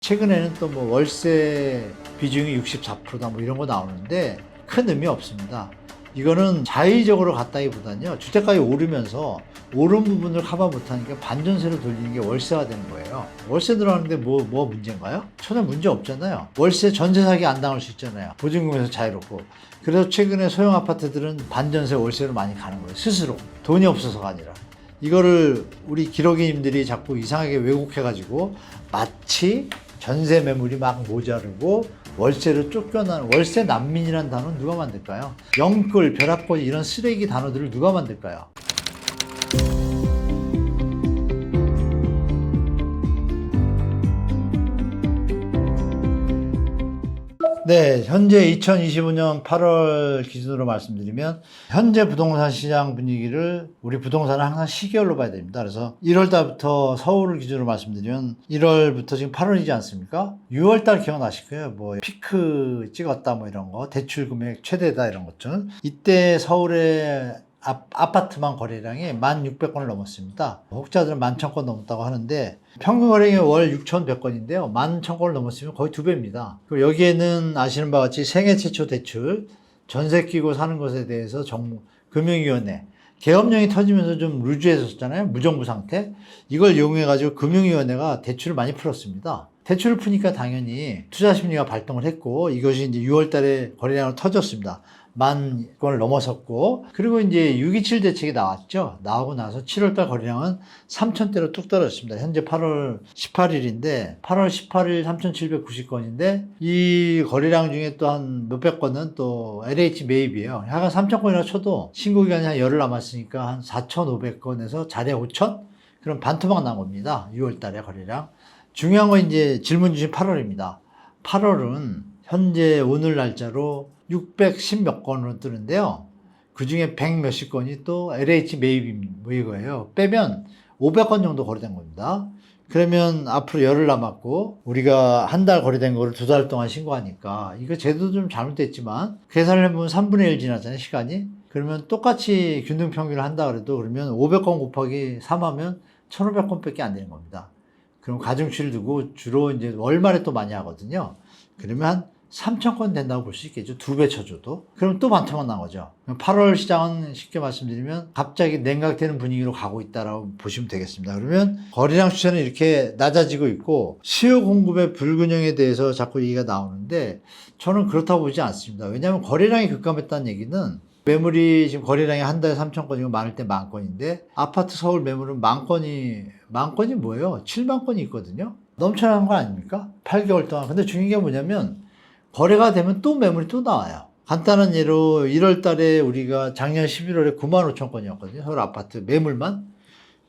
최근에는 또 뭐 월세 비중이 64%다 뭐 이런 거 나오는데 큰 의미 없습니다. 이거는 자의적으로 갔다기보다는요, 주택가격이 오르면서 오른 부분을 커버 못하니까 반전세로 돌리는 게 월세가 되는 거예요. 월세 들어가는데 뭐 문제인가요? 전혀 문제 없잖아요. 월세 전세 사기 안 당할 수 있잖아요. 보증금에서 자유롭고. 그래서 최근에 소형 아파트들은 반전세 월세로 많이 가는 거예요. 스스로. 돈이 없어서가 아니라. 이거를 우리 기록인님들이 자꾸 이상하게 왜곡해가지고 마치 전세 매물이 막 모자르고 월세로 쫓겨나는, 월세 난민이라는 단어는 누가 만들까요? 영끌, 벼락거지 이런 쓰레기 단어들을 누가 만들까요? 네, 현재 2025년 8월 기준으로 말씀드리면 현재 부동산 시장 분위기를, 우리 부동산은 항상 시계열로 봐야 됩니다. 그래서 1월 달부터 서울을 기준으로 말씀드리면 1월부터 지금 8월이지 않습니까? 6월 달 기억나실 거예요. 뭐 피크 찍었다 뭐 이런 거, 대출 금액 최대다 이런 것들. 이때 서울의 아파트만 거래량이 1,600건을 넘었습니다. 혹자들은 11,000건 넘었다고 하는데 평균 거래량이 월 6,100건인데요. 11,000건을 넘었으면 거의 2배입니다. 그리고 여기에는 아시는 바와 같이 생애 최초 대출, 전세 끼고 사는 것에 대해서 금융위원회, 계엄령이 터지면서 좀 루즈해졌잖아요. 무정부 상태. 이걸 이용해가지고 금융위원회가 대출을 많이 풀었습니다. 대출을 푸니까 당연히 투자 심리가 발동을 했고, 이것이 이제 6월 달에 거래량으로 터졌습니다. 10,000건을 넘어섰고, 그리고 이제 6.27 대책이 나왔죠. 나오고 나서 7월달 거래량은 3,000대로 뚝 떨어졌습니다. 현재 8월 18일인데 8월 18일 3,790건인데 이 거래량 중에 또 한 몇백 건은 또 LH 매입이에요. 하여간 3,000건이라 쳐도 신고 기간이 한 열흘 남았으니까 한 4,500건에서 자리에 5,000? 그럼 반토막 난 겁니다. 6월달에 거래량. 중요한 건 이제 질문 주신 8월입니다. 8월은 현재 오늘 날짜로 610 몇 건으로 뜨는데요. 그 중에 100 몇십 건이 또 LH 매입이고요. 빼면 500건 정도 거래된 겁니다. 그러면 앞으로 열흘 남았고, 우리가 한 달 거래된 거를 2달 동안 신고하니까, 이거 제도 좀 잘못됐지만, 계산을 해보면 3분의 1 지났잖아요, 시간이. 그러면 똑같이 균등평균을 한다 그래도, 그러면 500건 곱하기 3 하면 1,500건 밖에 안 되는 겁니다. 그럼 가중치를 두고 주로 이제 월말에 또 많이 하거든요. 그러면 한 3,000건 된다고 볼 수 있겠죠. 2배 쳐줘도. 그럼 또 반토막 난 거죠. 8월 시장은 쉽게 말씀드리면 갑자기 냉각되는 분위기로 가고 있다라고 보시면 되겠습니다. 그러면 거래량 추세는 이렇게 낮아지고 있고, 수요 공급의 불균형에 대해서 자꾸 얘기가 나오는데 저는 그렇다고 보지 않습니다. 왜냐하면 거래량이 급감했다는 얘기는, 매물이 지금 거래량이 한 달에 3,000건이고 많을 때 10,000건인데, 아파트 서울 매물은 만 건이 뭐예요? 7만 건이 있거든요. 넘쳐나는 거 아닙니까? 8개월 동안. 근데 중요한 게 뭐냐면, 거래가 되면 또 매물이 또 나와요. 간단한 예로 1월 달에 우리가 작년 11월에 95,000건이었거든요. 서울 아파트 매물만.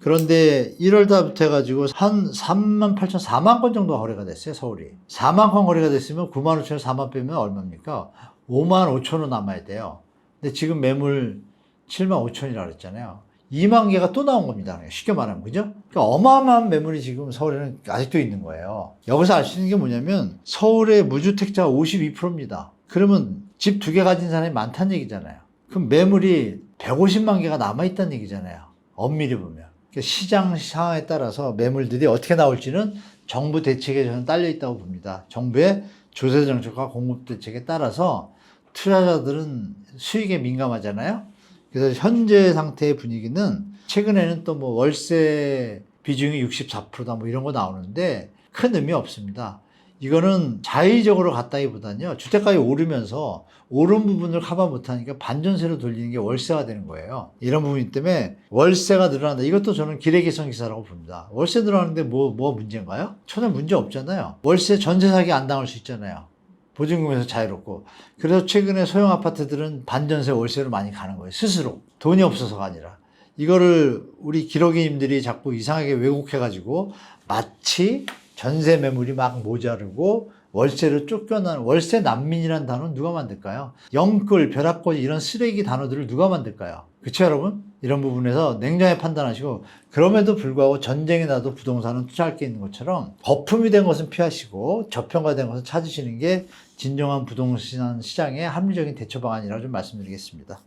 그런데 1월 달부터 해가지고 한 38,000, 4만 건 정도 거래가 됐어요, 서울이. 4만 건 거래가 됐으면 95,000에 4만 빼면 얼마입니까? 55,000원 남아야 돼요. 근데 지금 매물 75,000이라고 그랬잖아요. 2만 개가 또 나온 겁니다. 쉽게 말하면, 그죠? 그러니까 어마어마한 매물이 지금 서울에는 아직도 있는 거예요. 여기서 알 수 있는 게 뭐냐면, 서울의 무주택자가 52%입니다. 그러면 집 2개 가진 사람이 많다는 얘기잖아요. 그럼 매물이 150만 개가 남아있다는 얘기잖아요. 엄밀히 보면. 그러니까 시장 상황에 따라서 매물들이 어떻게 나올지는 정부 대책에 저는 딸려있다고 봅니다. 정부의 조세 정책과 공급 대책에 따라서 투자자들은 수익에 민감하잖아요. 그래서 현재 상태의 분위기는, 최근에는 또 뭐 월세 비중이 64%다 뭐 이런 거 나오는데 큰 의미 없습니다. 이거는 자의적으로 갔다기보다는요, 주택가격이 오르면서 오른 부분을 커버 못하니까 반전세로 돌리는 게 월세가 되는 거예요. 이런 부분 때문에 월세가 늘어난다. 이것도 저는 기레기성 기사라고 봅니다. 월세 늘어나는데 뭐 문제인가요? 전혀 문제 없잖아요. 월세 전세 사기 안 당할 수 있잖아요. 보증금에서 자유롭고. 그래서 최근에 소형 아파트들은 반전세 월세로 많이 가는 거예요. 스스로. 돈이 없어서가 아니라. 이거를 우리 기록인님들이 자꾸 이상하게 왜곡해가지고 마치 전세 매물이 막 모자르고 월세로 쫓겨나는, 월세 난민이라는 단어는 누가 만들까요? 영끌, 벼락거지 이런 쓰레기 단어들을 누가 만들까요? 그쵸, 여러분? 이런 부분에서 냉정하게 판단하시고, 그럼에도 불구하고 전쟁이 나도 부동산은 투자할 게 있는 것처럼 거품이 된 것은 피하시고 저평가된 것은 찾으시는 게 진정한 부동산 시장의 합리적인 대처 방안이라고 좀 말씀드리겠습니다.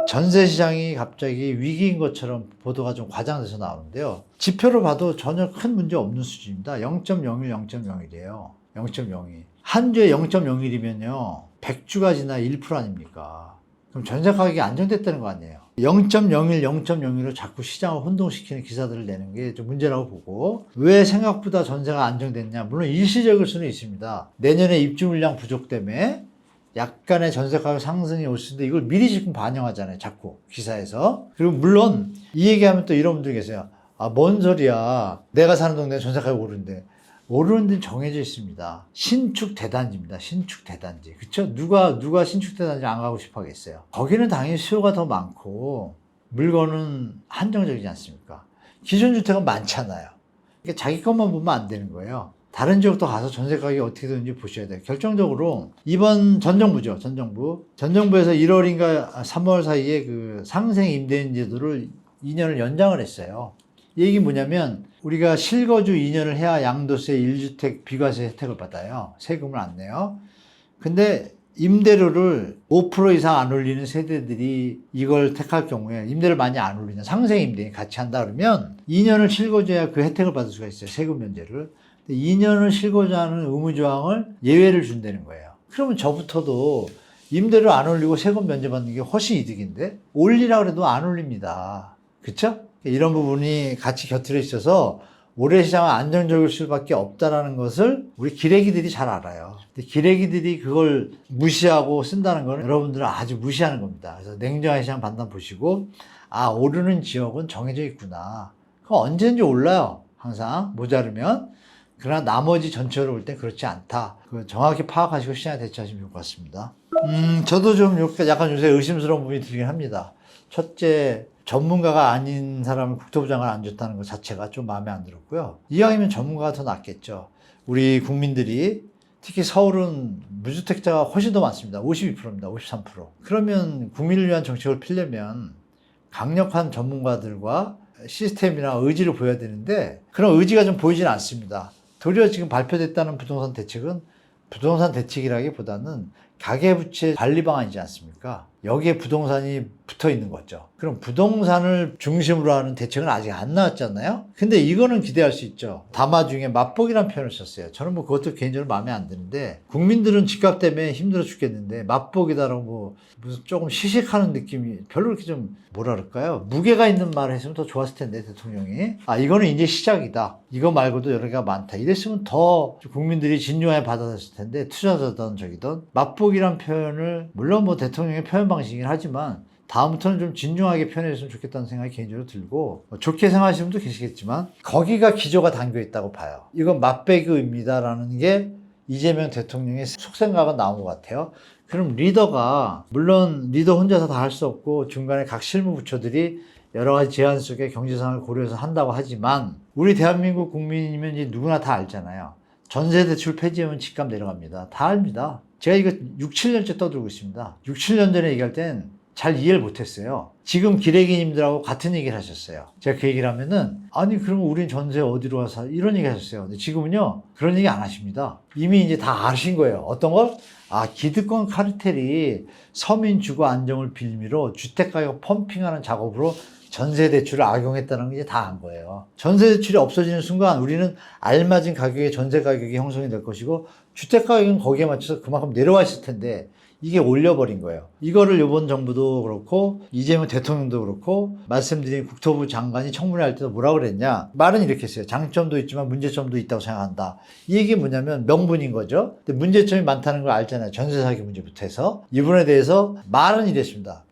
전세 시장이 갑자기 위기인 것처럼 보도가 좀 과장돼서 나오는데요. 지표로 봐도 전혀 큰 문제 없는 수준입니다. 0.01, 0.01이에요. 0.02. 한 주에 0.01이면요. 100주가 지나 1% 아닙니까? 그럼 전세 가격이 안정됐다는 거 아니에요. 0.01, 0.02로 자꾸 시장을 혼동시키는 기사들을 내는 게 좀 문제라고 보고, 왜 생각보다 전세가 안정됐냐? 물론 일시적일 수는 있습니다. 내년에 입주 물량 부족 때문에 약간의 전세 가격 상승이 올 수 있는데 이걸 미리 지금 반영하잖아요. 자꾸 기사에서. 그리고 물론 이 얘기하면 또 이런 분들 계세요. 아, 뭔 소리야. 내가 사는 동네에 전세 가격 오르는데. 오르는 데는 정해져 있습니다. 신축 대단지입니다. 신축 대단지. 그쵸? 누가 신축 대단지 안 가고 싶어 하겠어요. 거기는 당연히 수요가 더 많고 물건은 한정적이지 않습니까? 기존 주택은 많잖아요. 그러니까 자기 것만 보면 안 되는 거예요. 다른 지역도 가서 전세 가격이 어떻게 되는지 보셔야 돼요. 결정적으로 이번 전 정부죠. 전 정부에서 1월인가 3월 사이에 그 상생 임대인 제도를 2년을 연장을 했어요. 이 얘기 뭐냐면 우리가 실거주 2년을 해야 양도세 1주택 비과세 혜택을 받아요. 세금을 안 내요. 근데 임대료를 5% 이상 안 올리는 세대들이 이걸 택할 경우에 임대를 많이 안 올리는 상생 임대인 같이 한다 그러면 2년을 실거주해야 그 혜택을 받을 수가 있어요. 세금 면제를. 2년을 실거주하는 의무조항을 예외를 준다는 거예요. 그러면 저부터도 임대료 안 올리고 세금 면제받는 게 훨씬 이득인데 올리라 그래도 안 올립니다. 그쵸? 이런 부분이 같이 곁들여 있어서 올해 시장은 안정적일 수밖에 없다는 것을 우리 기레기들이 잘 알아요. 근데 기레기들이 그걸 무시하고 쓴다는 건 여러분들은 아주 무시하는 겁니다. 그래서 냉정한 시장 판단 보시고 아, 오르는 지역은 정해져 있구나. 그거 언제든지 올라요. 항상 모자르면. 그러나 나머지 전체로 볼 때 그렇지 않다. 정확히 파악하시고 시장에 대처하시면 좋을 것 같습니다. 저도 좀 약간 요새 의심스러운 부분이 들긴 합니다. 첫째, 전문가가 아닌 사람을 국토부 장관을 안 줬다는 것 자체가 좀 마음에 안 들었고요. 이왕이면 전문가가 더 낫겠죠. 우리 국민들이 특히 서울은 무주택자가 훨씬 더 많습니다. 52%입니다. 53%. 그러면 국민을 위한 정책을 피려면 강력한 전문가들과 시스템이나 의지를 보여야 되는데 그런 의지가 좀 보이진 않습니다. 도리어 지금 발표됐다는 부동산 대책은 부동산 대책이라기보다는 가계부채 관리 방안이지 않습니까? 여기에 부동산이 붙어 있는 거죠. 그럼 부동산을 중심으로 하는 대책은 아직 안 나왔잖아요? 근데 이거는 기대할 수 있죠. 담화 중에 맛보기란 표현을 썼어요. 저는 뭐 그것도 개인적으로 마음에 안 드는데 국민들은 집값 때문에 힘들어 죽겠는데 맛보기다라고 뭐 무슨 조금 시식하는 느낌이 별로 그렇게 좀 뭐라 그럴까요? 무게가 있는 말을 했으면 더 좋았을 텐데 대통령이. 아, 이거는 이제 시작이다. 이거 말고도 여러 개가 많다. 이랬으면 더 국민들이 진중하게 받아들였을 텐데 투자자든 저기든 맛보기란 표현을 물론 뭐 대통령의 표현 방식이긴 하지만 다음부터는 좀 진중하게 표현했으면 좋겠다는 생각이 개인적으로 들고 좋게 생각하시는 분도 계시겠지만 거기가 기조가 담겨 있다고 봐요. 이건 맛배기입니다라는 게 이재명 대통령의 속생각은 나온 것 같아요. 그럼 리더가 물론 리더 혼자서 다 할 수 없고 중간에 각 실무 부처들이 여러 가지 제안 속에 경제 상황을 고려해서 한다고 하지만 우리 대한민국 국민이면 이제 누구나 다 알잖아요. 전세 대출 폐지하면 집값 내려갑니다. 다 압니다. 제가 이거 6, 7년째 떠들고 있습니다. 6, 7년 전에 얘기할 땐 잘 이해를 못했어요. 지금 기레기님들하고 같은 얘기를 하셨어요. 제가 그 얘기를 하면은 아니 그러면 우린 전세 어디로 와서 이런 얘기 하셨어요. 근데 지금은요 그런 얘기 안 하십니다. 이미 이제 다 아신 거예요. 어떤 걸? 아, 기득권 카르텔이 서민 주거 안정을 빌미로 주택가격 펌핑하는 작업으로 전세 대출을 악용했다는 게 이제 다 안 거예요. 전세 대출이 없어지는 순간 우리는 알맞은 가격의 전세 가격이 형성이 될 것이고 주택 가격은 거기에 맞춰서 그만큼 내려와 있을 텐데 이게 올려버린 거예요. 이거를 이번 정부도 그렇고 이재명 대통령도 그렇고 말씀드린 국토부 장관이 청문회 할 때도 뭐라 그랬냐. 말은 이렇게 했어요. 장점도 있지만 문제점도 있다고 생각한다. 이 얘기 뭐냐면 명분인 거죠. 근데 문제점이 많다는 걸 알잖아요. 전세 사기 문제부터 해서. 이 부분에 대해서 말은 이랬습니다.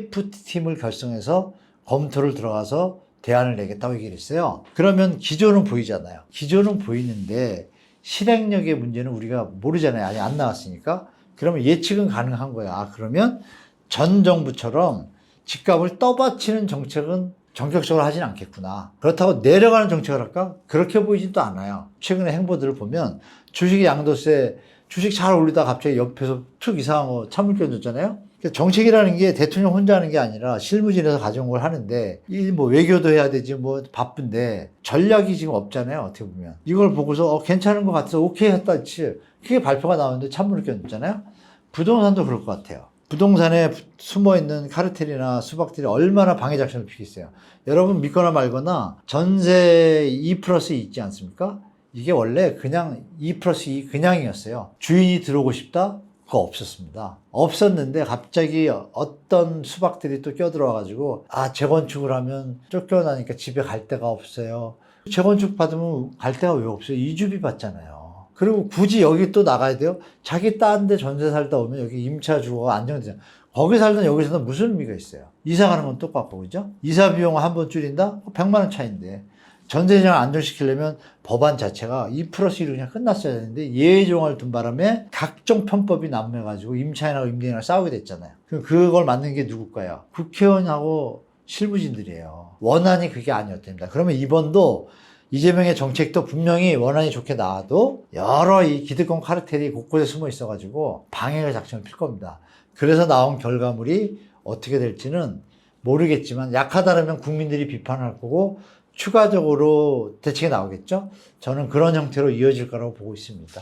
TF팀을 결성해서 검토를 들어가서 대안을 내겠다고 얘기를 했어요. 그러면 기조는 보이잖아요. 기조는 보이는데 실행력의 문제는 우리가 모르잖아요. 아직 안 나왔으니까. 그러면 예측은 가능한 거야. 아, 그러면 전 정부처럼 집값을 떠받치는 정책은 전격적으로 하진 않겠구나. 그렇다고 내려가는 정책을 할까? 그렇게 보이지도 않아요. 최근의 행보들을 보면 주식 양도세, 주식 잘 올리다 갑자기 옆에서 툭 이상한 거 찬물 끼얹었잖아요. 정책이라는 게 대통령 혼자 하는 게 아니라 실무진에서 가져온 걸 하는데 이 뭐 외교도 해야 되지 뭐 바쁜데 전략이 지금 없잖아요. 어떻게 보면 이걸 보고서 괜찮은 것 같아서 오케이 했다 치 그게 발표가 나오는데 찬물을 끼얹었잖아요. 부동산도 그럴 것 같아요. 부동산에 숨어있는 카르텔이나 수박들이 얼마나 방해 작전을 피겠어요. 여러분 믿거나 말거나 전세 2+2 있지 않습니까? 이게 원래 그냥 2 플러스 2 그냥이었어요. 주인이 들어오고 싶다? 그거 없었습니다. 없었는데 갑자기 어떤 수박들이 또 껴들어와가지고 재건축을 하면 쫓겨나니까 집에 갈 데가 없어요. 재건축 받으면 갈 데가 왜 없어요? 이주비 받잖아요. 그리고 굳이 여기 또 나가야 돼요? 자기 딴 데 전세 살다 오면 여기 임차 주거가 안정되잖아요. 거기 살든 여기 살든 무슨 의미가 있어요? 이사 가는 건 똑같고, 그죠? 이사 비용 한 번 줄인다? 100만 원 차이인데. 전세장을 안정시키려면 법안 자체가 2 플러스 1로 그냥 끝났어야 되는데 예외조항을 둔 바람에 각종 편법이 난무해가지고 임차인하고 임대인하고 싸우게 됐잖아요. 그걸 만든 게 누굴까요? 국회의원하고 실무진들이에요. 원안이 그게 아니었답니다. 그러면 이번도 이재명의 정책도 분명히 원안이 좋게 나와도 여러 이 기득권 카르텔이 곳곳에 숨어 있어가지고 방해의 작전을 필 겁니다. 그래서 나온 결과물이 어떻게 될지는 모르겠지만 약하다면 국민들이 비판할 거고 추가적으로 대책이 나오겠죠? 저는 그런 형태로 이어질 거라고 보고 있습니다.